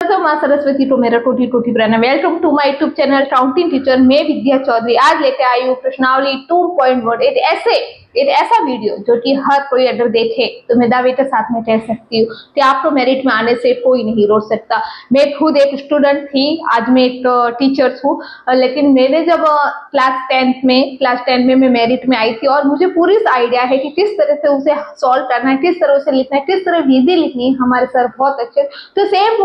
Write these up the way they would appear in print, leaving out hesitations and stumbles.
नमस्ते माँ सरस्वती तो मेरा टूटी टूटी प्रणा। Welcome to my YouTube channel counting teacher. मैं विद्या चौधरी आज लेके आई हूँ प्रश्नावली 2.1। एक ऐसा वीडियो जो कि हर कोई अगर देखे तो मैं दावे के साथ में कह सकती हूँ कि आपको मेरिट में आने से कोई नहीं रोक सकता। मैं खुद एक स्टूडेंट थी, आज मैं एक टीचर हूँ, लेकिन मैंने जब क्लास 10 में मैं मेरिट में आई थी और मुझे पूरी आइडिया है कि किस तरह से उसे सॉल्व करना है, किस तरह से लिखना है, किस तरह विधि लिखनी है। हमारे सर बहुत अच्छे, तो सेम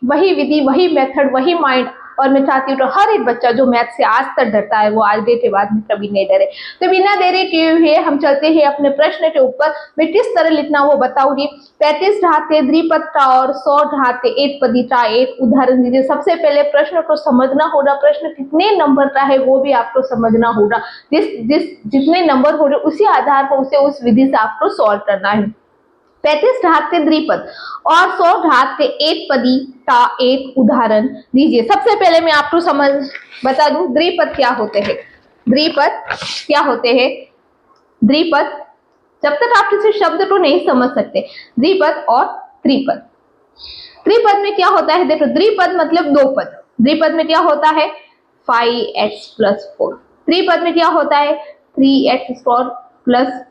वही विधि, वही मेथड, वही माइंड। और मैं चाहती हूँ तो हर एक बच्चा जो मैथ से आज तक डरता है वो आज डे के बाद में कभी नहीं डरे। तो बिना देरी किए हुए हम चलते हैं अपने प्रश्न के ऊपर। मैं किस तरह लिखना वो बताऊंगी। 35 घाते द्विपद का और 100 घाते एक पदी का एक उदाहरण दीजिए। सबसे पहले प्रश्न को समझना होगा, प्रश्न कितने नंबर का है वो भी आपको समझना होगा। जितने नंबर हो रहे उसी आधार पर उसे उस विधि से आपको सॉल्व करना है। 35 घात के द्विपद और 100 घात के एक पदी का एक उदाहरण दीजिए। सबसे पहले मैं आपको बता दूं द्विपद क्या होते हैं। द्विपद क्या होते हैं? द्विपद, जब तक आप किसी शब्द को नहीं समझ सकते, द्विपद और त्रिपद। त्रिपद में क्या होता है? देखो, द्विपद मतलब दो पद। द्विपद में क्या होता है? 5x + 4। त्रिपद में क्या होता है? 3x² +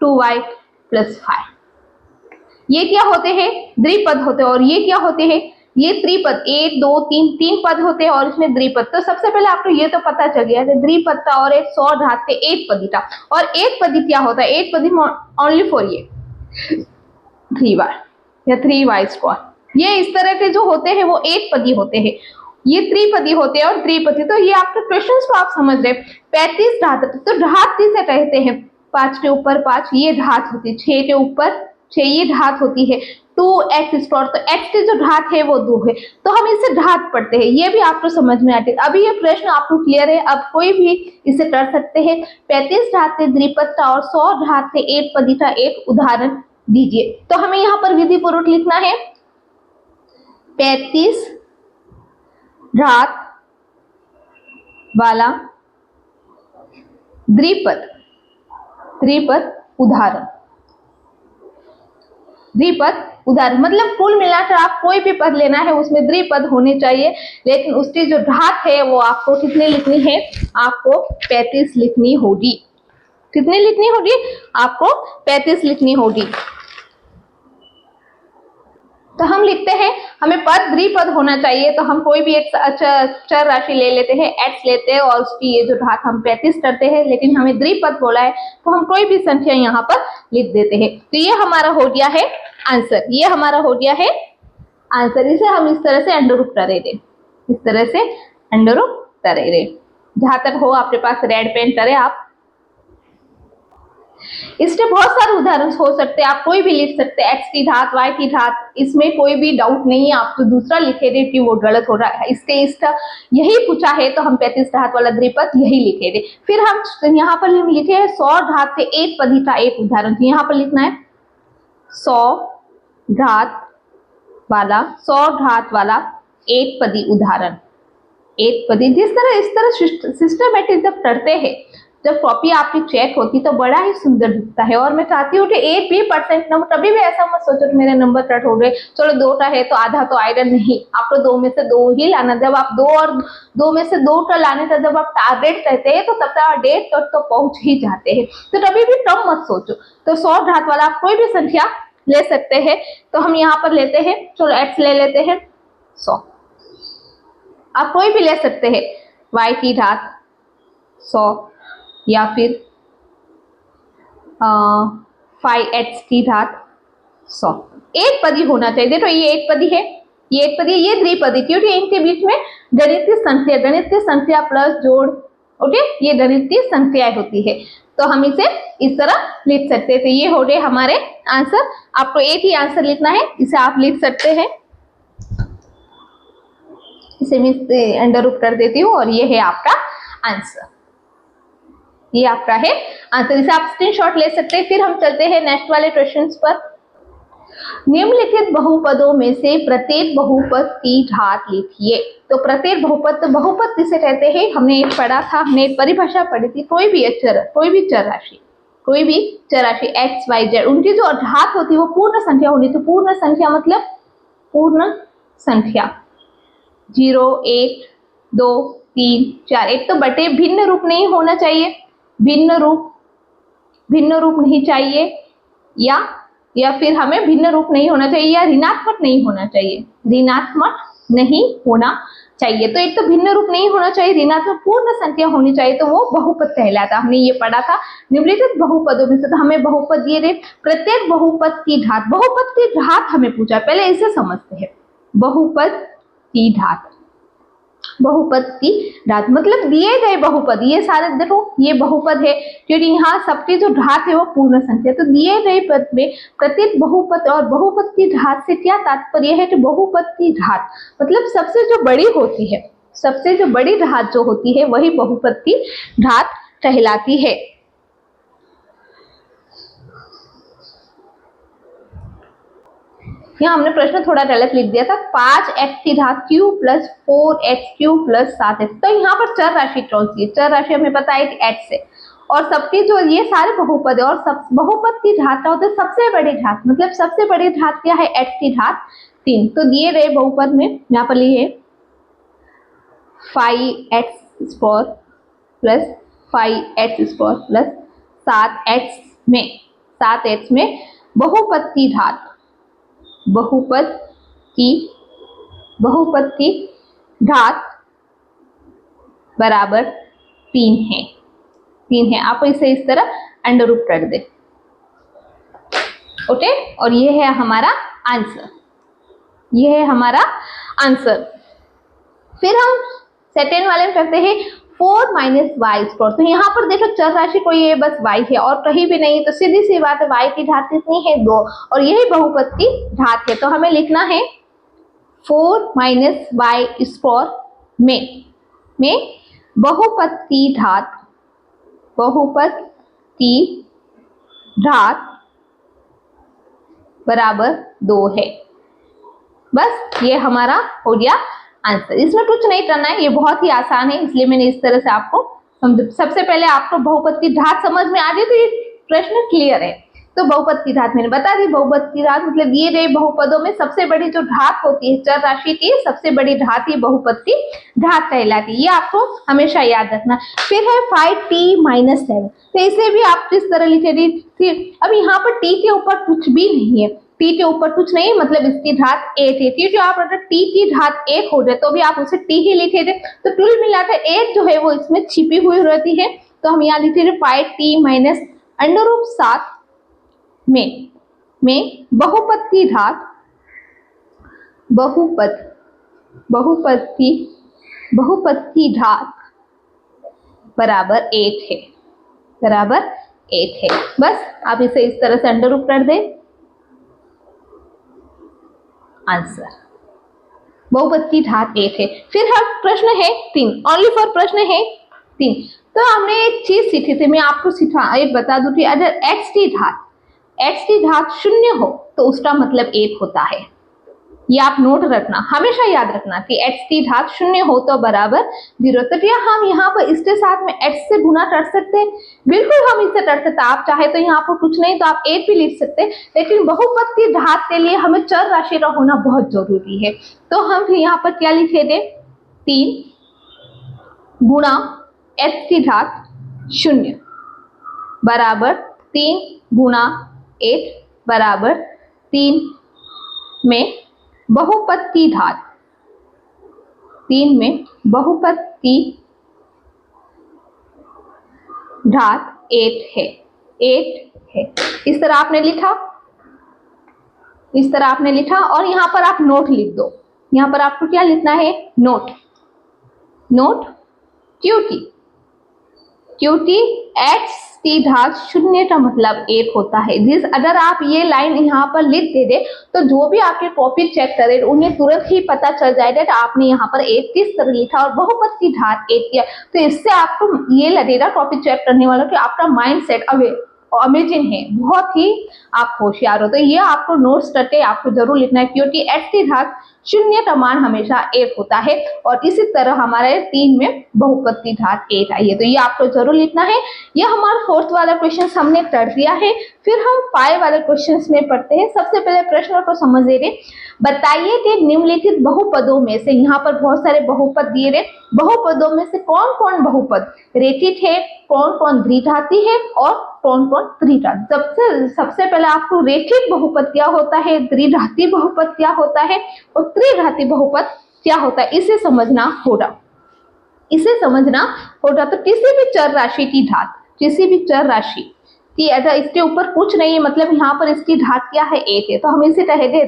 2y + 5। ये क्या होते हैं? द्विपद होते हैं। और ये क्या होते हैं? ये त्रिपद। 1 2 3 तीन पद होते हैं और इसमें द्विपद। तो सबसे पहले आपको ये तो पता चल गया है द्विपद का और एक 100 घात के एक पदी का। और एक पदी क्या होता है? एक पदी ओनली फॉर ये 3y या 3y²। ये इस तरह के जो होते हैं वो एक पदी होते हैं, ये त्रिपदी होते हैं और द्विपदी। तो ये आपके क्वेश्चन को आप समझ रहे। 35 घात, तो घात किसे कहते हैं? 5 के ऊपर 5 ये घात होती है, 6 के ऊपर 6 ये घात होती है। 2x², तो x की जो घात है वो 2 है, तो हम इसे घात पढ़ते हैं। ये भी आपको समझ में आते है। अभी ये प्रश्न आपको क्लियर है, अब कोई भी इसे कर सकते हैं। 35 घात के द्विपद का और 100 घात के एक पदी का एक उदाहरण दीजिए। तो हमें यहाँ पर विधि पूर्वक लिखना है 35 घात वाला द्विपद उदाहरण। द्विपद उदाहरण मतलब कुल मिलाकर आप कोई भी पद लेना है उसमें द्विपद होने चाहिए, लेकिन उसकी जो घात है वो आपको कितनी लिखनी है? आपको 35 लिखनी होगी। कितनी लिखनी होगी? आपको 35 लिखनी होगी। तो हम लिखते हैं, हमें पद द्विपद होना चाहिए, तो हम कोई भी एक चर राशि ले लेते हैं, x लेते हैं और उसकी ये जो घात हम 35 करते हैं, लेकिन हमें द्विपद बोला है तो हम कोई भी संख्या यहाँ पर लिख देते हैं। तो ये हमारा हो गया है आंसर। ये हमारा हो गया है आंसर। इसे हम इस तरह से अंडररूट करेंगे, इस तरह से अंडररूट करेंगे। जहां तक हो आपके पास रेड पेन करें आप। इसके बहुत सारे उदाहरण हो सकते हैं, आप कोई भी लिख सकते हैं। x की घात, y की घात, इसमें कोई भी डाउट नहीं है। आप तो दूसरा लिखेंगे कि वो गलत हो रहा है, इसका यही पूछा है तो हम 35 घात वाला द्विपद यही लिखेंगे। फिर हम यहाँ पर हम लिखे 100 घात के एक पदी का एक उदाहरण। तो यहाँ पर लिखना है 100 घात वाला एक पदी उदाहरण। एक पदी इस तरह सिस्टमेटिक जब करते हैं, जब कॉपी आपकी चेक होती तो बड़ा ही सुंदर दिखता है। और मैं चाहती हूँ कि 1 भी % नंबर, कभी भी ऐसा मत सोचो कि मेरे नंबर कट हो गए, चलो 2 का है तो आधा तो आएगा। नहीं, आपको 2 में से 2 ही लाना। जब आप 2 और 2 में से 2 का लाने का जब आप टारगेट करते हैं तो तब तक आप 1.5 तक तो पहुंच ही जाते हैं। तो कभी भी कम मत सोचो। तो 100 घात वाला आप कोई भी संख्या ले सकते हैं। तो हम यहाँ पर लेते हैं, चलो x ले लेते हैं 100। आप कोई भी ले सकते हैं, y की घात 100 या फिर 5x की घात 100। एक पदी होना चाहिए। देखो ये एक पदी है, ये एक पदी, ये द्विपदी, क्योंकि इनके बीच में गणितीय संख्या प्लस जोड़, ओके, ये गणितीय संख्याएं होती है। तो हम इसे इस तरह लिख सकते थे। ये हो गए हमारे आंसर। आपको एक ही आंसर लिखना है, इसे आप लिख सकते हैं। इसे मैं अंडररूट कर देती हूँ और ये है आपका आंसर। ये आपका है आंसर। इसे आप स्क्रीनशॉट ले सकते हैं। फिर हम चलते हैं नेक्स्ट वाले क्वेश्चंस पर। निम्नलिखित बहुपदों में से प्रत्येक बहुपद की घात लिखिए। तो प्रत्येक बहुपद किसे कहते हैं? हमने एक पढ़ा था, हमने एक परिभाषा पढ़ी थी। कोई भी चर राशि x y z, उनकी जो घात होती है वो पूर्ण संख्या होनी चाहिए। पूर्ण संख्या मतलब पूर्ण संख्या 0, 1, 2, 3, 4। एक तो बटे भिन्न रूप नहीं होना चाहिए, भिन्न रूप नहीं चाहिए, या फिर हमें भिन्न रूप नहीं होना चाहिए, या ऋणात्मक नहीं होना चाहिए, ऋणात्मक नहीं होना चाहिए। तो एक तो भिन्न रूप नहीं होना चाहिए, ऋणात्मक पूर्ण संख्या होनी चाहिए, तो वो बहुपद कहलाता। हमने ये पढ़ा था निम्नलिखित बहुपदों में से। तो हमें बहुपद दिए थे, प्रत्येक बहुपद की घात हमें पूछा, पहले इसे समझते हैं। बहुपद की घात मतलब दिए गए बहुपद, ये सारे देखो ये बहुपद है, क्योंकि यहाँ सबकी जो घात है वो पूर्ण संख्या। तो दिए गए पद में प्रत्येक बहुपद, और बहुपद की घात से क्या तात्पर्य है कि बहुपद की घात मतलब सबसे जो बड़ी होती है, सबसे जो बड़ी घात जो होती है वही बहुपद की घात कहलाती है। यहाँ हमने प्रश्न थोड़ा गलत लिख दिया था, 5x की घात q plus 4x³ plus 7x। तो यहाँ पर चर राशि कौन सी है? चर राशि हमें पता है कि x है, और सबके जो ये सारे बहुपद है, और सब बहुपद की घात का होता है सबसे बड़ी घात, मतलब सबसे बड़ी घात क्या है? x की घात 3। तो दिए गए बहुपद में यहाँ पर लिए 5x² plus 5x² plus 7x में बहुपद की घात बराबर 3 है। आप इसे इस तरह अंडर रूट कर दे, ओके। और ये है हमारा आंसर, फिर हम सेकेंड वाले में करते हैं 4 माइनस y²। तो यहाँ पर देखो चर राशि कोई है, बस y है और कहीं भी नहीं, तो सीधी सी बात है y की घात कितनी है? 2, और यही बहुपद की घात है। तो हमें लिखना है 4 माइनस y² में बहुपद की घात बराबर 2 है। बस ये हमारा हो गया आंसर। इसमें कुछ नहीं करना है, ये बहुत ही आसान है, इसलिए मैंने इस तरह से आपको सबसे पहले आपको बहुपद की घात समझ में आ गई, तो ये प्रश्न क्लियर है। तो बहुपद की घात मैंने बता दी, बहुपद की घात मतलब दिए गए बहुपदों में सबसे बड़ी जो घात होती है चर राशि की, सबसे बड़ी घात ही बहुपद की घात कहलाती है, ये आपको हमेशा याद रखना। फिर है 5t-7। तो इसे भी आप किस तरह लिखेंगे? अब यहाँ पर t के ऊपर कुछ भी नहीं है, t के ऊपर कुछ नहीं, मतलब इसकी घात 8 है। क्योंकि आप अगर t की घात 1 हो जाए तो भी आप उसे t ही लिखेंगे, तो कुल मिलाकर 8 जो है वो इसमें छिपी हुई रहती है। तो हम यहाँ लिखेंगे 5t-7 में बहुपद की घात बराबर 8 है। बस आप इसे इस तरह से अंडर रूट कर दें, आंसर बहुपद की घात 8 है। फिर हर प्रश्न है 3, ओनली फॉर प्रश्न है 3। तो हमने एक चीज सीखी थी, मैं आपको एक बता दूं कि अगर x की घात 0 हो तो उसका मतलब 1 होता है। ये आप नोट रखना, हमेशा याद रखना कि x की घात 0 हो तो बराबर 0। तो क्या हम यहाँ पर इसके साथ में x से गुना कर सकते हैं? बिल्कुल हम इससे कर सकते हैं। आप चाहे तो यहाँ पर कुछ नहीं तो आप 8 भी लिख सकते हैं, लेकिन बहुपद की घात के लिए हमें चर राशि का होना बहुत जरूरी है। तो हम यहाँ पर क्या लिखेंगे? 3 गुणा x की घात 0 बराबर 3 गुणा 8 बराबर 3 में बहुपद की घात 8 है। इस तरह आपने लिखा, और यहाँ पर आप नोट लिख दो। यहाँ पर आपको क्या लिखना है? नोट क्योंकि x की घात 0 का मतलब 1 होता है। अगर आप ये लाइन यहाँ पर लिख दे दे तो जो भी आपके कॉपी चेक करे उन्हें तुरंत ही पता चल जाएगा कि आपने यहाँ पर 1 किस तरह लिखा और बहुपद की घात 1 किया। तो इससे आपको ये लगेगा कॉपी चेक करने वालों कि आपका माइंड सेट अवे अमेजिंग है, बहुत ही आप होशियार हो। तो ये आपको नोट्स करके आपको जरूर लिखना है, क्योंकि x की घात शून्य का मान हमेशा 1 होता है और इसी तरह हमारे 3 में बहुपद की घात 8 आई है। तो ये आपको जरूर लिखना है। यह हमारा 4th वाला क्वेश्चन हमने कर दिया है। फिर हम 5 वाले क्वेश्चन में पढ़ते हैं। सबसे पहले प्रश्न को समझ ले, बताइए कि निम्नलिखित बहुपदों में से, यहाँ पर बहुत सारे बहुपद दिए गए, बहुपदों में से कौन कौन बहुपद रेखित है, कौन कौन द्विघाती है और कौन कौन त्रिघाती। सबसे पहले आपको रेखित बहुपद क्या होता है, द्विघाती बहुपद क्या होता है और त्रिघाती बहुपद क्या होता है, इसे समझना होगा। तो किसी भी चर राशि की घात, किसी भी चर राशि कि अगर इसके ऊपर कुछ नहीं है, मतलब यहाँ पर इसकी घात क्या है 1 है, तो हम इसे कहेंगे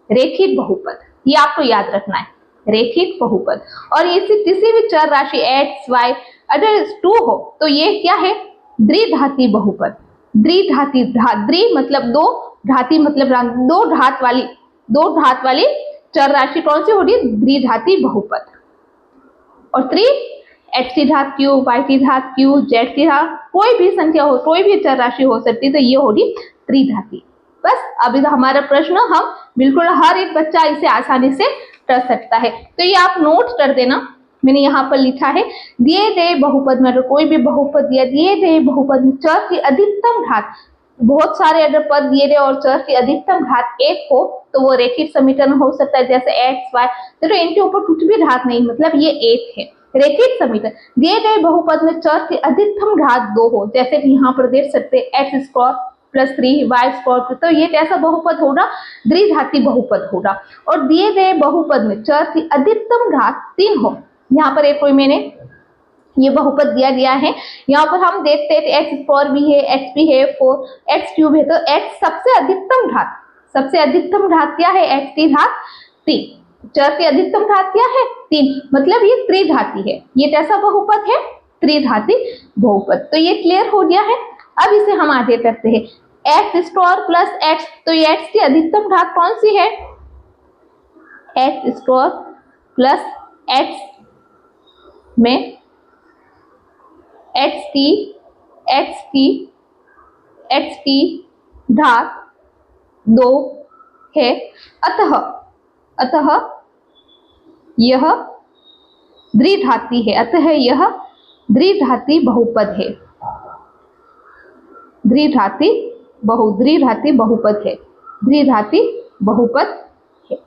रेखित बहुपद। ये आपको याद रखना है, रेखित बहुपद। और इसे किसी भी चर राशि x y अगर 2 हो तो ये क्या है, द्विघाती बहुपद। द्वि मतलब 2, घाती मतलब दो घात वाली चर राशि कौन सी होगी, द्विघाती बहुपद। और त्रि x की घात q, y की घात q, z की घात कोई भी संख्या हो, कोई भी चर राशि हो सकती है, तो ये होगी त्रिघाती। बस अभी तो हमारा प्रश्न हम बिल्कुल हर एक बच्चा इसे आसानी से कर सकता है। तो ये आप नोट कर देना, मैंने यहाँ पर लिखा है, दिए गए बहुपद में अगर कोई भी बहुपद दिया, दिए गए बहुपद में चर की अधिकतम घात, बहुत सारे अगर पद दिए गए और चर की अधिकतम घात 1 हो तो वो रेखित समीकरण हो सकता है, जैसे x y। तो इनके ऊपर कुछ भी घात नहीं, मतलब ये 1 है, रेखित समीकरण। दिए गए बहुपद में चर की अधिकतम घात 2 हो, जैसे कि यहाँ पर देख सकते हैं x square plus 3y square, तो ये कैसा बहुपद होगा, द्विघाती बहुपद होगा। और दिए गए बहुपद में चर की अधिकतम घात 3 हो, यहाँ पर एक कोई मैंने ये बहुपद दिया गया है, यहाँ पर हम देखते हैं एक्स स्क्वायर भी है, एक्स भी है, 4x क्यूब है, तो x सबसे अधिकतम घात क्या है, x की घात 3। चर की अधिकतम घात क्या है, 3, मतलब ये त्रिघाती है। ये कैसा बहुपद है, त्रिघाती बहुपद। तो ये क्लियर हो गया है। अब इसे हम आगे करते हैं, एक्स स्क्वायर प्लस एक्स, तो ये x की अधिकतम घात कौन सी है, एक्स स्क्वायर प्लस एक्स में x की घात 2 है, अतः यह द्विघाती है, अतः यह द्विघाती बहुपद है, द्विघाती बहुपद है।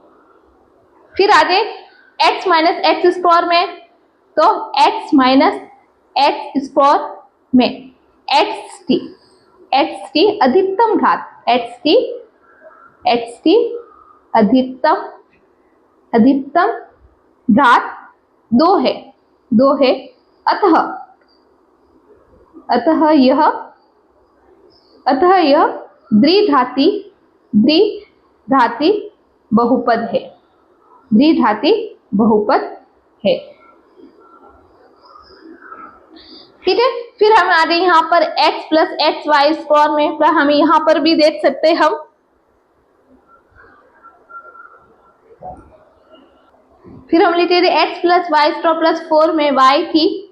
फिर आगे x माइनस एक्स स्क्वायर में, तो x माइनस एक्स स्क्वायर में x की अधिकतम घात, x की अधिकतम घात 2 है, अतः यह द्विघाती बहुपद है, ठीक है। फिर हम आ गए यहाँ पर x plus X Y square में, प्लस हमें यहाँ पर भी देख सकते हैं हम, फिर हम लिखे थे x plus Y square plus 4 में y की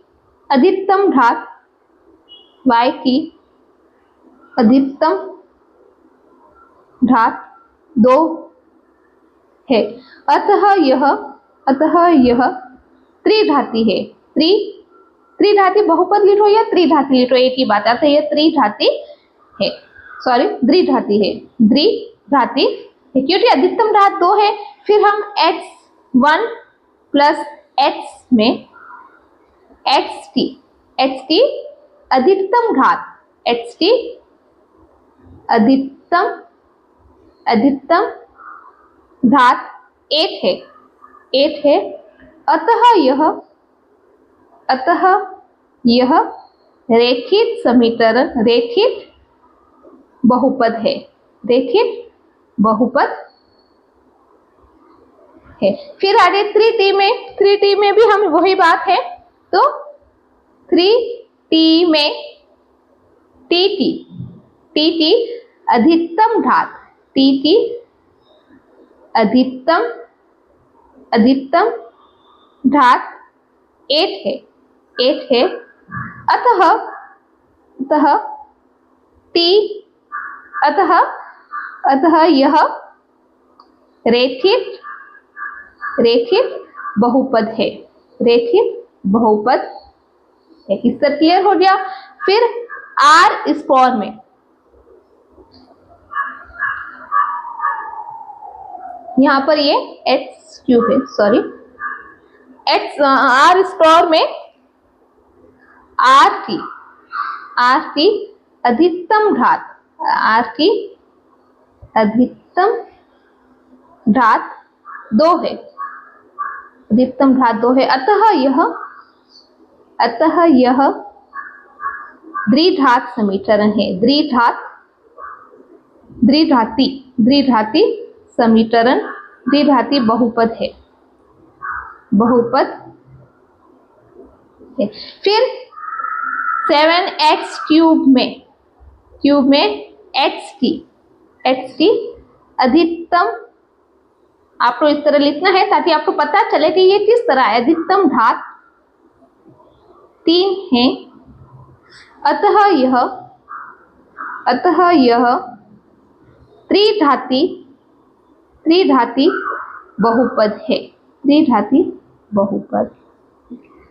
अधिकतम घात 2 है, अतः यह त्रिघाती है। त्रिघाती बहुपद लिखो या त्रिघाती लिखो, एक ही बात है, यह द्विघाती है, क्योंकि अधिकतम घात 2 है। फिर हम x1 प्लस x में x की अधिकतम घात, x की अधिकतम घात 8 है, अतः यह रेखित बहुपद है, फिर आगे 3t में भी हम वही बात है, तो 3t में tt अधिकतम घात, अधिकतम घात 8 है, अतः टी, अतः अतः यह रेखित बहुपद है। रेखित बहुपद है। इस तरह क्लियर हो गया। फिर आर स्क्वायर में, यहां पर ये एक्स क्यूब है, सॉरी, एक्स आर स्क्वायर में आर की अधिकतम घात, आर की अधिकतम घात 2 है, अधिकतम घात 2 है। अतः यह द्विघात समीकरण है। द्विघाती समीकरण, द्विघाती बहुपद है, बहुपद है। फिर 7x क्यूब में x की अधिकतम, आपको इस तरह लिखना है ताकि आपको पता चले कि ये किस तरह है। अधिकतम घात 3 है। अतः यह त्रिघाती बहुपद है। त्रिघाती बहुपद।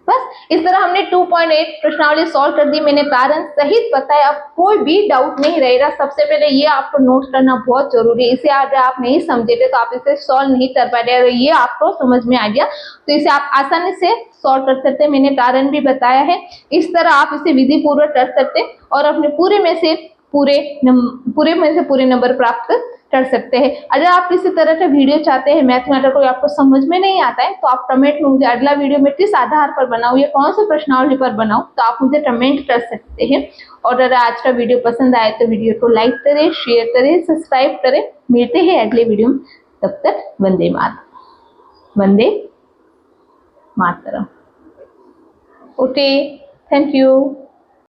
बस इस तरह हमने 2.8 प्रश्नावली सॉल्व कर दी। मैंने कारण सहित बताया। अब कोई भी डाउट नहीं रहेगा। सबसे पहले ये आपको नोट करना बहुत जरूरी है। इसे अगर आप नहीं समझे थे तो आप इसे सॉल्व नहीं कर पाए। अगर ये आपको समझ में आ गया तो इसे आप आसानी से सॉल्व कर सकते हैं। मैंने कारण भी बताया है। इस तरह आप इसे विधि पूर्वक कर सकते हैं और अपने पूरे में से पूरे नंबर प्राप्त कर सकते हैं। अगर आप इसी तरह का वीडियो चाहते हैं, मैथमेटिक्स कोई आपको समझ में नहीं आता है, तो आप कमेंट में मुझे अगला वीडियो मैं किस आधार पर बनाऊं या कौन से प्रश्नावली पर बनाऊं, तो आप मुझे कमेंट कर सकते हैं। और अगर आज का वीडियो पसंद आए तो वीडियो को लाइक करें, शेयर करें, सब्सक्राइब करें। मिलते हैं अगले वीडियो में। तब तक Vande Mataram. Okay, thank you.